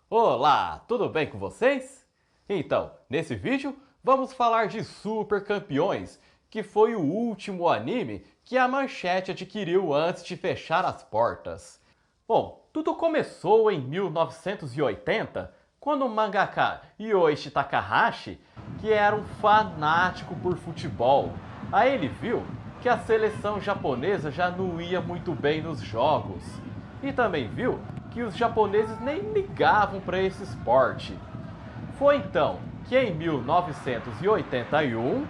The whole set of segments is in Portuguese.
Olá, tudo bem com vocês? Então, nesse vídeo vamos falar de Super Campeões, que foi o último anime que a Manchete adquiriu antes de fechar as portas. Bom, tudo começou em 1980, quando o mangaka Yoichi Takahashi, que era um fanático por futebol, aí ele viu que a seleção japonesa já não ia muito bem nos jogos. E também viu que os japoneses nem ligavam para esse esporte. Foi então que em 1981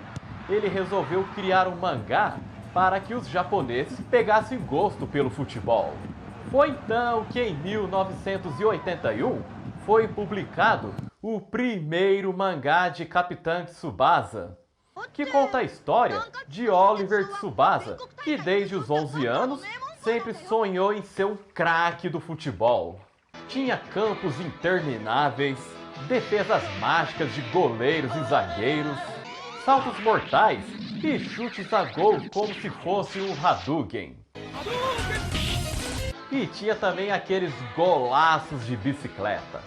ele resolveu criar um mangá para que os japoneses pegassem gosto pelo futebol. Foi então que em 1981 foi publicado o primeiro mangá de Capitã Tsubasa, que conta a história de Oliver Tsubasa, que desde os 11 anos sempre sonhou em ser um craque do futebol. Tinha campos intermináveis, defesas mágicas de goleiros e zagueiros, saltos mortais e chutes a gol como se fosse um Hadouken. E tinha também aqueles golaços de bicicleta.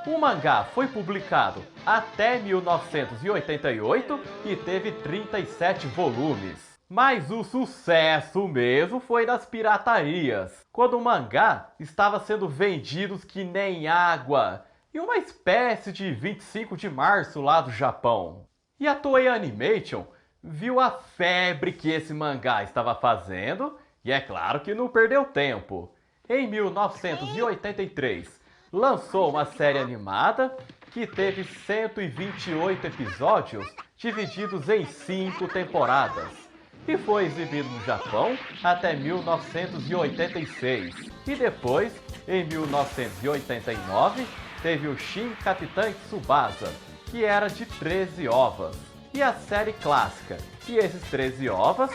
O mangá foi publicado até 1988 e teve 37 volumes. Mas o sucesso mesmo foi das piratarias, quando o mangá estava sendo vendido que nem água, em uma espécie de 25 de março lá do Japão. E a Toei Animation viu a febre que esse mangá estava fazendo e é claro que não perdeu tempo. Em 1983, lançou uma série animada que teve 128 episódios divididos em 5 temporadas e foi exibido no Japão até 1986. E depois, em 1989, teve o Shin Capitã Tsubasa, que era de 13 ovas, e a série clássica. E esses 13 ovas,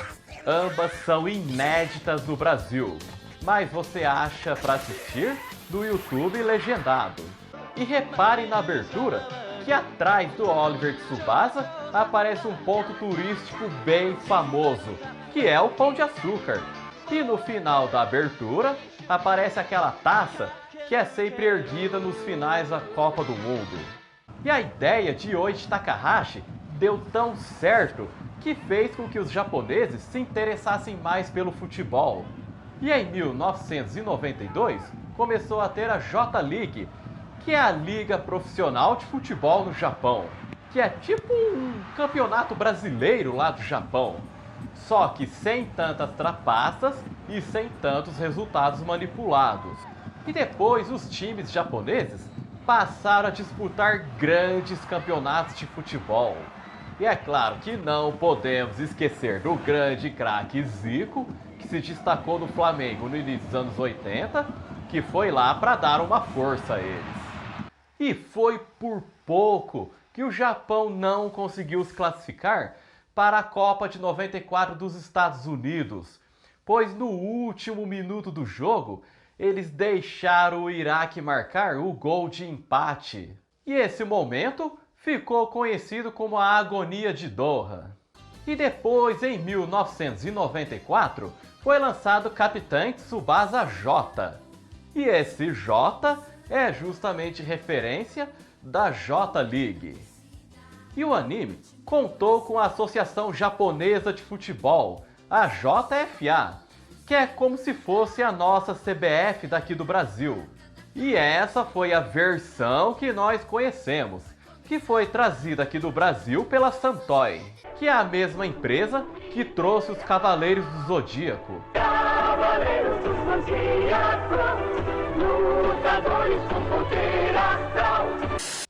ambas são inéditas no Brasil, mas você acha para assistir no YouTube legendado. E repare na abertura que atrás do Oliver Tsubasa aparece um ponto turístico bem famoso, que é o Pão de Açúcar. E no final da abertura aparece aquela taça que é sempre erguida nos finais da Copa do Mundo. E a ideia de Yoichi Takahashi deu tão certo que fez com que os japoneses se interessassem mais pelo futebol. E em 1992 começou a ter a J-League, que é a liga profissional de futebol no Japão, que é tipo um campeonato brasileiro lá do Japão, só que sem tantas trapaças e sem tantos resultados manipulados. E depois os times japoneses passaram a disputar grandes campeonatos de futebol. E é claro que não podemos esquecer do grande craque Zico, que se destacou no Flamengo no início dos anos 80, que foi lá para dar uma força a eles. E foi por pouco que o Japão não conseguiu se classificar para a Copa de 94 dos Estados Unidos, pois no último minuto do jogo eles deixaram o Iraque marcar o gol de empate. E esse momento ficou conhecido como a Agonia de Doha. E depois, em 1994, foi lançado Capitã Tsubasa J. E esse J é justamente referência da J-League. E o anime contou com a Associação Japonesa de Futebol, a JFA, que é como se fosse a nossa CBF daqui do Brasil. E essa foi a versão que nós conhecemos, que foi trazida aqui do Brasil pela Santoy, que é a mesma empresa que trouxe os Cavaleiros do Zodíaco. Cavaleiros do Zodíaco, lutadores com poder astral.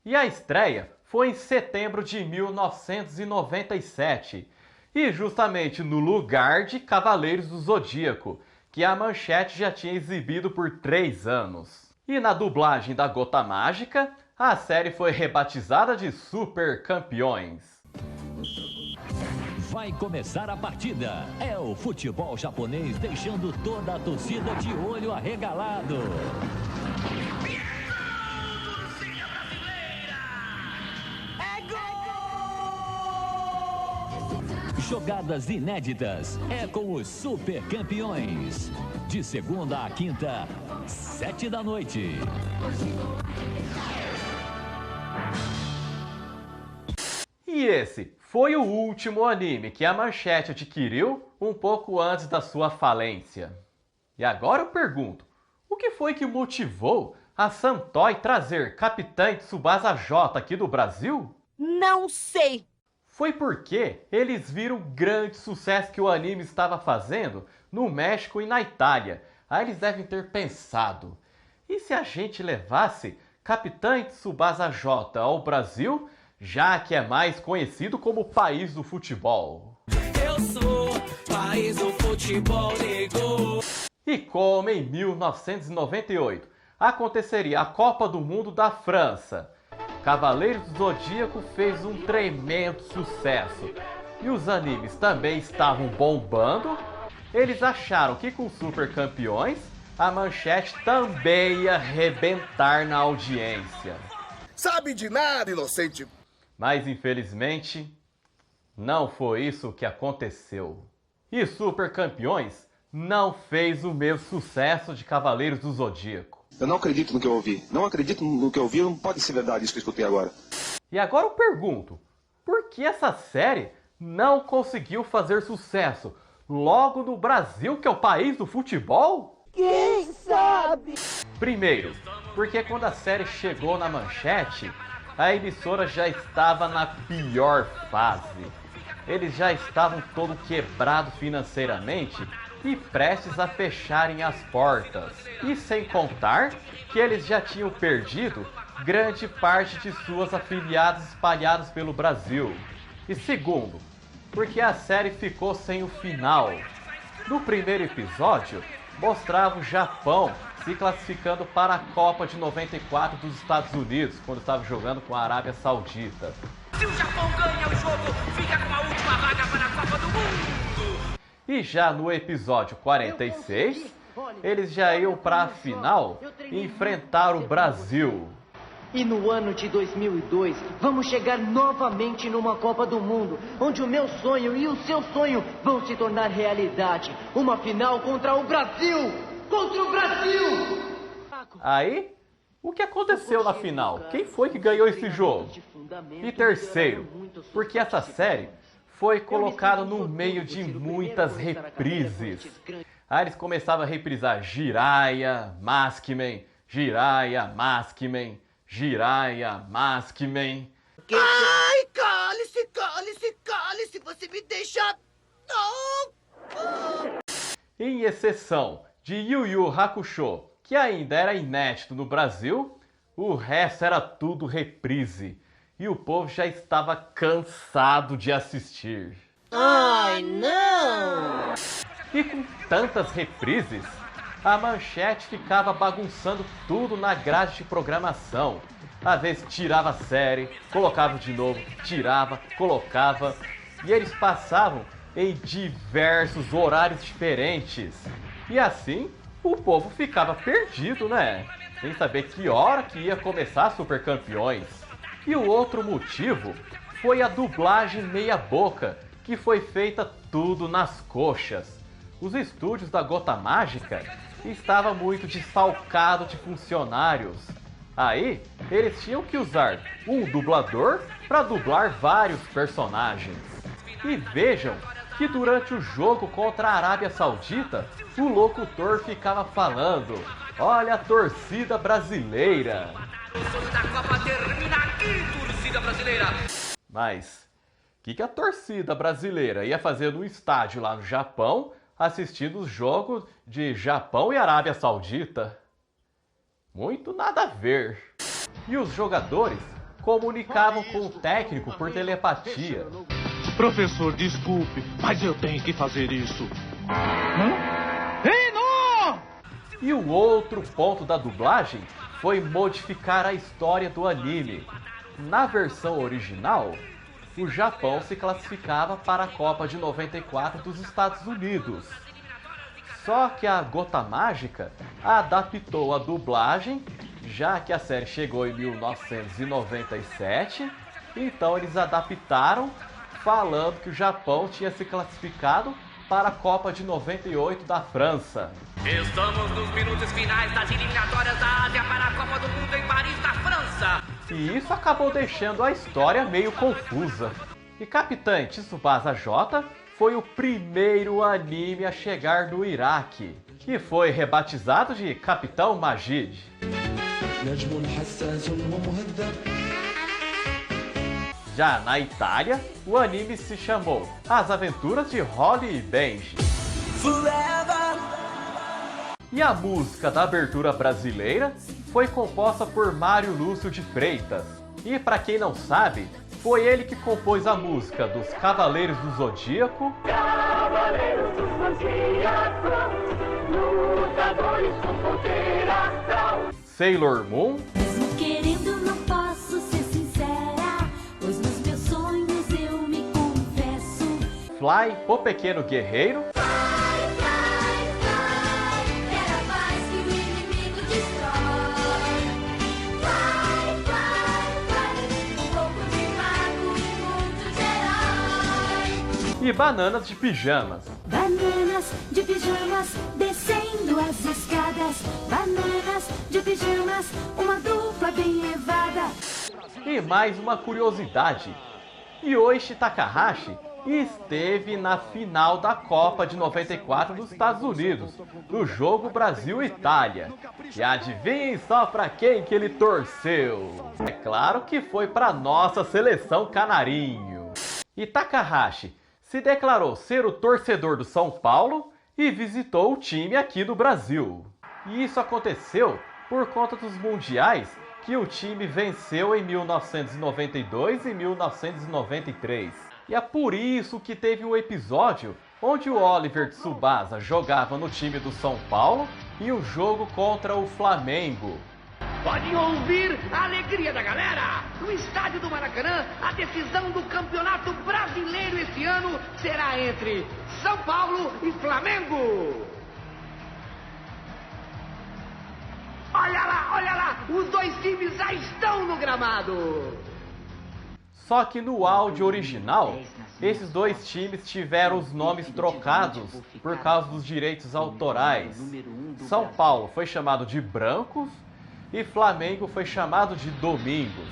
E a estreia foi em setembro de 1997, e justamente no lugar de Cavaleiros do Zodíaco, que a Manchete já tinha exibido por 3 anos. E na dublagem da Gota Mágica, a série foi rebatizada de Super Campeões. Vai começar a partida. É o futebol japonês deixando toda a torcida de olho arregalado. Jogadas inéditas. É com os Super Campeões. De segunda a quinta, 7 da noite. E esse foi o último anime que a Manchete adquiriu um pouco antes da sua falência. E agora eu pergunto, o que foi que motivou a Santoy trazer Capitã Tsubasa J aqui do Brasil? Não sei. Foi porque eles viram o grande sucesso que o anime estava fazendo no México e na Itália. Aí eles devem ter pensado, e se a gente levasse Capitã Tsubasa J ao Brasil, já que é mais conhecido como o país do futebol? Eu sou país do futebol, nego. E como em 1998 aconteceria a Copa do Mundo da França, Cavaleiros do Zodíaco fez um tremendo sucesso e os animes também estavam bombando, eles acharam que com Super Campeões a Manchete também ia arrebentar na audiência. Sabe de nada, inocente! Mas infelizmente não foi isso que aconteceu. E Super Campeões não fez o mesmo sucesso de Cavaleiros do Zodíaco. Eu não acredito no que eu ouvi. Não acredito no que eu ouvi, não pode ser verdade isso que eu escutei agora. E agora eu pergunto, por que essa série não conseguiu fazer sucesso logo no Brasil, que é o país do futebol? Quem sabe? Primeiro, porque quando a série chegou na Manchete, a emissora já estava na pior fase. Eles já estavam todo quebrados financeiramente e prestes a fecharem as portas. E sem contar que eles já tinham perdido grande parte de suas afiliadas espalhadas pelo Brasil. E segundo, porque a série ficou sem o final. No primeiro episódio, mostrava o Japão se classificando para a Copa de 94 dos Estados Unidos, quando estava jogando com a Arábia Saudita. Se o Japão ganha o jogo, fica com a última vaga para a Copa do Mundo. E já no episódio 46, eles já iam para a final enfrentar o Brasil. E no ano de 2002, vamos chegar novamente numa Copa do Mundo, onde o meu sonho e o seu sonho vão se tornar realidade. Uma final contra o Brasil! Contra o Brasil! Aí, o que aconteceu na final? Quem foi que ganhou esse jogo? E terceiro, porque essa série foi colocada no meio de muitas reprises. Aí eles começavam a reprisar Jiraiya, Maskman, Jiraiya, Maskman, Jiraiya, Maskman. Ai, cale-se, cale-se, cale-se, você me deixa... Em exceção de Yu Yu Hakusho, que ainda era inédito no Brasil, o resto era tudo reprise. E o povo já estava cansado de assistir. Ai, não! E com tantas reprises, a Manchete ficava bagunçando tudo na grade de programação. Às vezes tirava a série, colocava de novo, tirava, colocava. E eles passavam em diversos horários diferentes. E assim, o povo ficava perdido, né? Sem saber que hora que ia começar Super Campeões. E o outro motivo foi a dublagem meia boca, que foi feita tudo nas coxas. Os estúdios da Gota Mágica estavam muito desfalcados de funcionários. Aí, eles tinham que usar um dublador para dublar vários personagens. E vejam que durante o jogo contra a Arábia Saudita, o locutor ficava falando: "Olha a torcida brasileira!" O sonho da Copa termina aqui, torcida brasileira. Mas o que a torcida brasileira ia fazer no estádio lá no Japão, assistindo os jogos de Japão e Arábia Saudita? Muito nada a ver. E os jogadores comunicavam com o técnico por telepatia. Professor, desculpe, mas eu tenho que fazer isso. Ei, não! E o outro ponto da dublagem foi modificar a história do anime. Na versão original, o Japão se classificava para a Copa de 94 dos Estados Unidos. Só que a Gota Mágica adaptou a dublagem, já que a série chegou em 1997, então eles adaptaram falando que o Japão tinha se classificado para a Copa de 98 da França. Estamos nos minutos finais das eliminatórias da Ásia para a Copa do Mundo em Paris, na França. E isso acabou deixando a história meio confusa. E Capitã Tsubasa J foi o primeiro anime a chegar no Iraque, que foi rebatizado de Capitão Majid. Já na Itália, o anime se chamou As Aventuras de Holly e Benji. E a música da abertura brasileira foi composta por Mário Lúcio de Freitas. E para quem não sabe, foi ele que compôs a música dos Cavaleiros do Zodíaco, Cavaleiros do Zodíaco, lutadores com poder astral. Sailor Moon, Mesmo querendo não posso ser sincera, pois nos meus sonhos eu me confesso. Fly, o Pequeno Guerreiro, e Bananas de Pijamas. Bananas de pijamas descendo as escadas. Bananas de pijamas, uma dupla bem levada. E mais uma curiosidade, Yoichi Takahashi esteve na final da Copa de 94 dos Estados Unidos, no jogo Brasil-Itália. E adivinhem só para quem que ele torceu? É claro que foi para nossa seleção canarinho. E Takahashi se declarou ser o torcedor do São Paulo e visitou o time aqui no Brasil. E isso aconteceu por conta dos mundiais que o time venceu em 1992 e 1993. E é por isso que teve um episódio onde o Oliver Tsubasa jogava no time do São Paulo e o jogo contra o Flamengo. Pode ouvir a alegria da galera! No estádio do Maracanã, a decisão do Campeonato Brasileiro esse ano será entre São Paulo e Flamengo! Olha lá! Os dois times já estão no gramado! Só que no áudio original, esses dois times tiveram os nomes trocados por causa dos direitos autorais. São Paulo foi chamado de Brancos e Flamengo foi chamado de Domingos.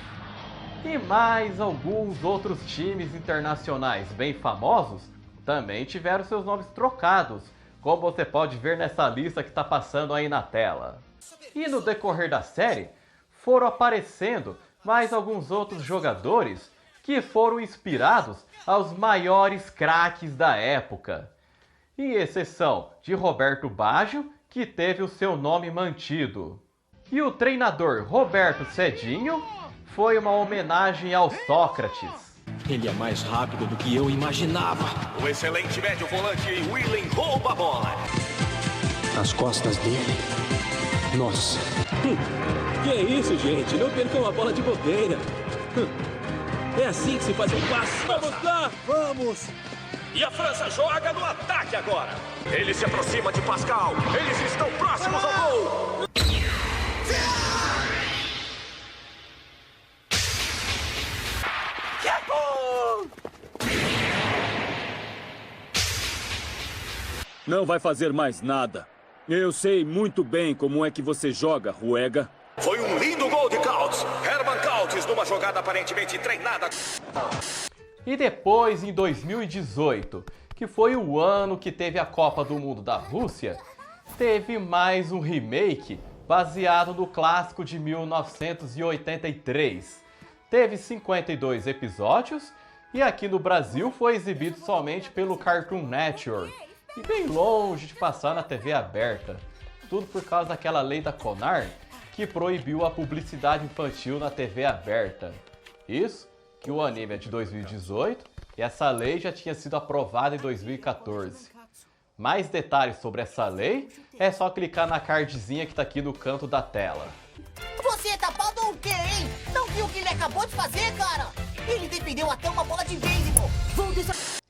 E mais alguns outros times internacionais bem famosos também tiveram seus nomes trocados, como você pode ver nessa lista que está passando aí na tela. E no decorrer da série, foram aparecendo mais alguns outros jogadores que foram inspirados aos maiores craques da época. Em exceção de Roberto Baggio, que teve o seu nome mantido. E o treinador Roberto Cedinho foi uma homenagem ao Sócrates. Ele é mais rápido do que eu imaginava. O excelente médio volante Willen rouba a bola. Nas costas dele, nossa. Que é isso, gente? Não percam a bola de bobeira. É assim que se faz um passe. Vamos lá! Vamos! E a França joga no ataque agora. Ele se aproxima de Pascal. Eles estão próximos ao gol. Não vai fazer mais nada. Eu sei muito bem como é que você joga, Ruega. Foi um lindo gol de Kautz. Hermann Kautz numa jogada aparentemente treinada. E depois, em 2018, que foi o ano que teve a Copa do Mundo da Rússia, teve mais um remake baseado no clássico de 1983. Teve 52 episódios e aqui no Brasil foi exibido somente pelo Cartoon Network. E bem longe de passar na TV aberta. Tudo por causa daquela lei da CONAR que proibiu a publicidade infantil na TV aberta. Isso que o anime é de 2018 e essa lei já tinha sido aprovada em 2014. Mais detalhes sobre essa lei é só clicar na cardzinha que tá aqui no canto da tela. Você é tapado ou o quê, hein? Não viu o que ele acabou de fazer, cara? Ele defendeu até uma bola de beisebol.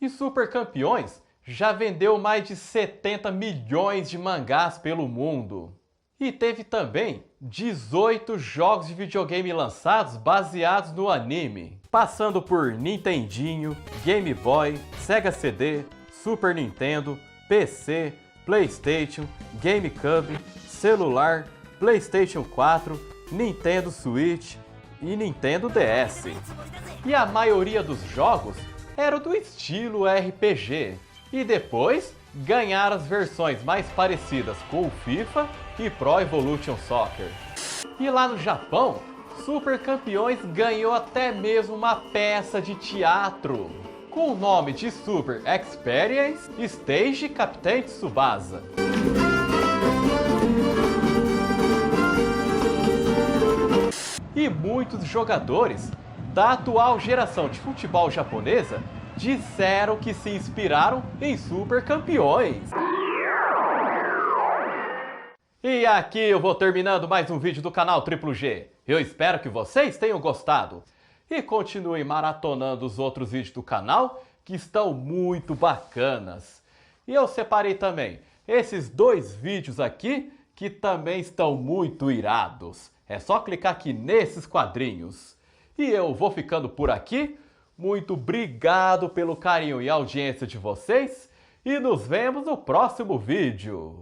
E Super Campeões já vendeu mais de 70 milhões de mangás pelo mundo. E teve também 18 jogos de videogame lançados baseados no anime, passando por Nintendinho, Game Boy, Sega CD, Super Nintendo, PC, PlayStation, GameCube, celular, PlayStation 4, Nintendo Switch e Nintendo DS. E a maioria dos jogos era o do estilo RPG, e depois ganharam as versões mais parecidas com o FIFA e Pro Evolution Soccer. E lá no Japão, Super Campeões ganhou até mesmo uma peça de teatro, com o nome de Super Experience Stage Captain Tsubasa. E muitos jogadores da atual geração de futebol japonesa disseram que se inspiraram em Super Campeões. E aqui eu vou terminando mais um vídeo do canal Triplo G. Eu espero que vocês tenham gostado. E continuem maratonando os outros vídeos do canal, que estão muito bacanas. E eu separei também esses 2 vídeos aqui, que também estão muito irados. É só clicar aqui nesses quadrinhos. E eu vou ficando por aqui. Muito obrigado pelo carinho e audiência de vocês. E nos vemos no próximo vídeo.